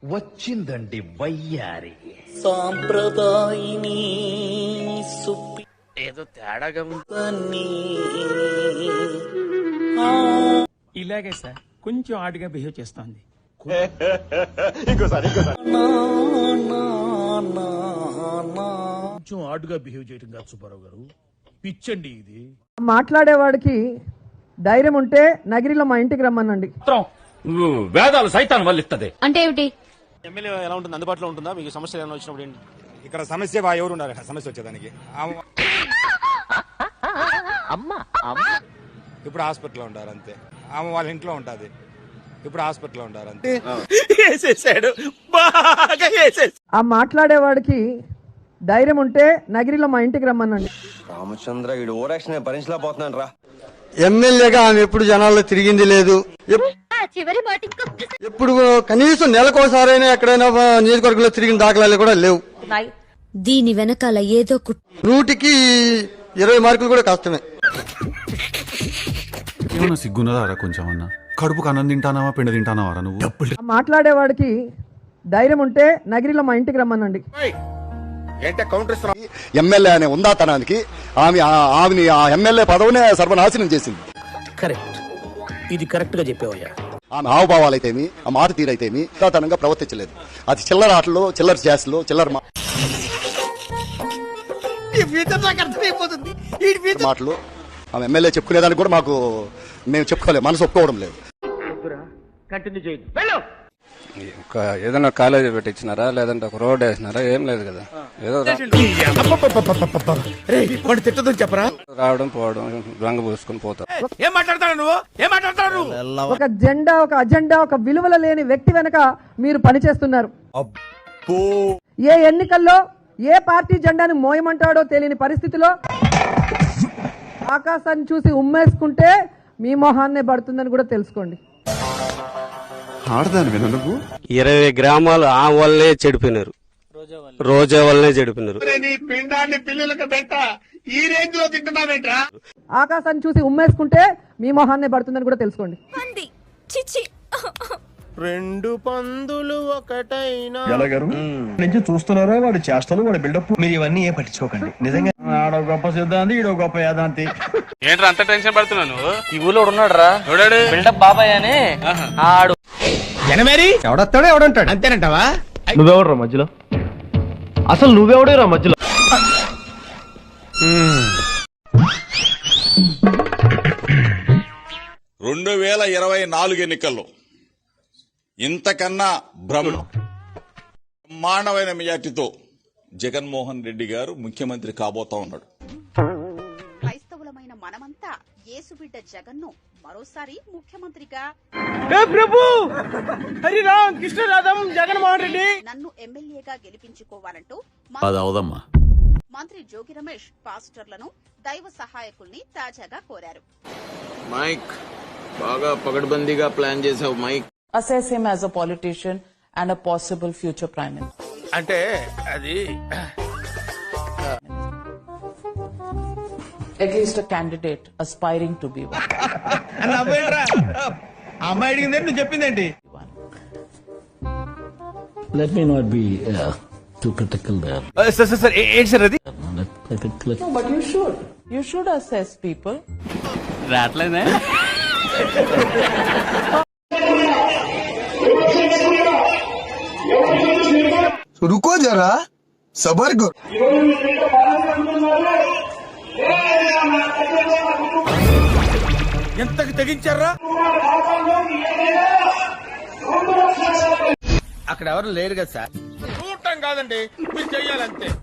వచ్చిందండి వయ్యారి సాంప్రదాయిని సుప్పి ఏదో తేడాగా ఇలాగే సార్ కొంచెం ఆడిగా బిహేవ్ చేస్తోంది. కొంచెం ఆడుగా బిహేవ్ చేయడం కాదు సుబ్బారావు గారు, పిచ్చండి ఇది. మాట్లాడేవాడికి ధైర్యం ఉంటే నగిరిలో మా ఇంటికి రమ్మనండి. వేదాలు సైతాన్ వల్లిస్తుంది అంటే ఏమిటి? ఎమ్మెల్యే ఎలా ఉంటుంది, అందుబాటులో ఉంటుందా? మీకు సమస్యలు ఏమైనా వచ్చినప్పుడు ఏంటి? ఇక్కడ సమస్య ఎవరు ఉండాలి? సమస్య వచ్చేదానికి ఇప్పుడు హాస్పిటల్లో ఉంటారు అంతే. ఆమె వాళ్ళ ఇంట్లో ఉంటుంది, ఇప్పుడు హాస్పిటల్లో ఉంటారు అంతే. ఆ మాట్లాడేవాడికి ధైర్యం ఉంటే నగిరిలో మా ఇంటికి రమ్మనండి. రామచంద్ర ఈడు ఓరాక్షన్ భరించలేకపోతున్నాను రా. ఎమ్మెల్యేగా ఆమె ఎప్పుడు జనాల్లో తిరిగింది లేదు. ఎప్పుడు కనీసం నెలకోసారైనా ఎక్కడైనా నియోజకవర్గంలో తిరిగిన దాఖలాలు కూడా లేవు. దీని వెనకాల ఏదో 100కి 20 మార్కులు కూడా కష్టమే. ఏమన్నా సిగ్గున్నదారా కొంచెం అన్నా? కడుపుకు అన్నం తింటానావా పిండి తింటానావారా నువ్వు? ఆ మాట్లాడేవాడికి ధైర్యం ఉంటే నగిరిలో మా ఇంటికి రమ్మనండి. ఎమ్మెల్యే అనే ఉందాతనానికి ఆమెని ఆ ఎమ్మెల్యే పదవినే సర్వనాశనం చేసింది. కరెక్ట్, ఇది కరెక్ట్ గా చెప్పావయ్యా. ఆమె హావభావాలైతేమి, ఆ మాట తీరైతేమి ఉందాతనంగా ప్రవర్తించలేదు. అది చిల్లర ఆటలు, చిల్లర చేసలు, చిల్లర మాటలు ఆమె ఎమ్మెల్యే చెప్పుకునేదానికి కూడా మాకు మేము చెప్పుకోలేదు, మనసు ఒప్పుకోవడం లేదు. ఏదైనా కాలేజీ పెట్టించినారా లేదంటే ఒక రోడ్ వేసినారా? ఏం లేదు కదా, ఏదో చెప్పరా, రావడం పోవడం రంగు పూసుకుని పోతారు. ఏం మాట్లాడతాడు నువ్వు? ఏం మాట్లాడతాడు? ఒక జెండా, ఒక అజెండా, ఒక విలువల లేని వ్యక్తి వెనక మీరు పనిచేస్తున్నారు. ఏ ఎన్నికల్లో ఏ పార్టీ జెండాని మోయమంటాడో తెలియని పరిస్థితిలో ఆకాశాన్ని చూసి ఉమ్మేసుకుంటే మీ మొహాన్నే పడుతుందని కూడా తెలుసుకోండి. ఆడదాని విన నువ్వు 20 గ్రామాలు ఆ వల్లే చెడిపోయినారు, రోజా వల్లనే చెడిపోయినారు. ఆకాశాన్ని చూసి ఉమ్మేసుకుంటే మీ మొహాన్నే పడుతుందని కూడా తెలుసుకోండి. రెండు పందులు ఒకటైనా నుంచి చూస్తున్నారా వాడి చేష్టలు, వాడి బిల్డప్. మీరు ఇవన్నీ ఏ పట్టించుకోకండి. నిజంగా ఆడో గొప్ప సిద్ధాంతి, ఈడో గొప్ప యాదాంతి. ఏంట్రా అంత టెన్షన్ పడుతున్నాను? ఈ ఊళ్ళో ఉన్నాడు రా బిల్డప్ బాబాయ్ అని. ఆడు ఎవడొస్తాడో ఎవడంటాడు అంతేనంటావా? నువ్వెవడరా మధ్యలో? అసలు నువ్వెవడేరా మధ్యలో? రెండు 2024 ఎన్నికల్లో ఇంతకన్నా బ్రహ్మాండమైన మెజార్టీతో జగన్మోహన్ రెడ్డి గారు ముఖ్యమంత్రి కాబోతా ఉన్నాడు. క్రైస్తవులమైన మనమంతా యేసుబిడ్డ జగన్ను మరోసారి ముఖ్యమంత్రిగా జగన్మోహన్ రెడ్డి నన్ను ఎమ్మెల్యేగా గెలిపించుకోవాలంటూ మంత్రి జోగి రమేష్ పాస్టర్లను, దైవ సహాయకుల్ని తాజాగా కోరారు. మైక్ బాగా పగడ్బందీగా ప్లాన్ చేసావు mic. Assess him as a politician and a possible future prime minister. అంటే అది At least a candidate aspiring to be one. అమ్మాయి అడిగిందే నువ్వు చెప్పిందేంటి? Let me not be too critical there. Sir ఏంటి సార్ అది? No, but you should. You should assess people. రాట్లేదే रुको जरा सबर करो. ఎంతకి తెగించారా? అక్కడ ఎవరు లేరు కదా సార్. చూడటం కాదండి, మీరు చెయ్యాలంతే.